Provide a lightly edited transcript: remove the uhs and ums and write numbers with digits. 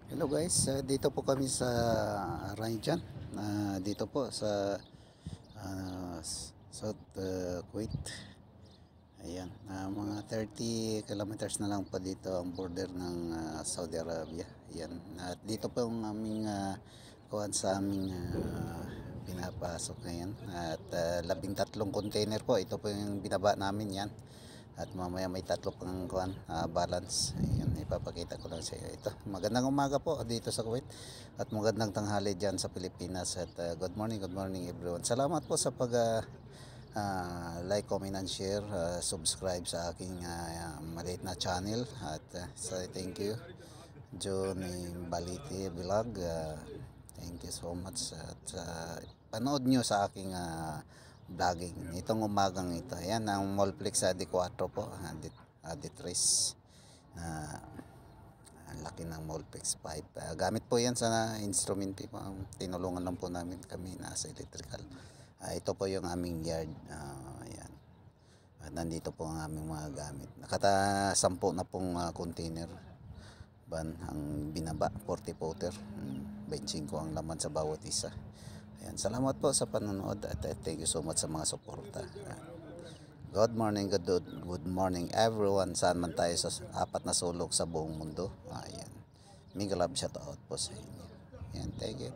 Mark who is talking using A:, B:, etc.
A: Hello guys, dito po kami sa Rainjan. Dito po sa South Kuwait. Ayan, mga 30 kilometers na lang po dito ang border ng Saudi Arabia. Ayan, at dito po ang aming kuwan sa aming pinapasok ngayon. At 13 container po, ito po yung binaba namin yan. At mamaya may tatlo pang kuan, balance. Ayan, ipapakita ko lang sa iyo ito. Magandang umaga po dito sa Kuwait at magandang tanghali diyan sa Pilipinas at good morning everyone. Salamat po sa pag like, comment and share, subscribe sa aking maliit na channel at thank you Johnny Baliti Vlog. Thank you so much at panood nyo sa aking vlogging itong umagang ito. Ayan ang Mallplex D4 po, D3. Ang laki ng Mallplex 5. Gamit po yan sa instrument po. Tinulungan lang po namin kami nasa electrical. Ito po yung aming yard. Ayan. At nandito po ang aming mga gamit. Nakata-10 na pong container ban ang binaba, 40 footer. 25 ang laman sa bawat isa. Ayan, salamat po sa panonood at thank you so much sa mga suporta. Good morning everyone, saan man tayo sa apat na sulok sa buong mundo. Ayan, mega love shout out po sa inyo. Ayan, thank you.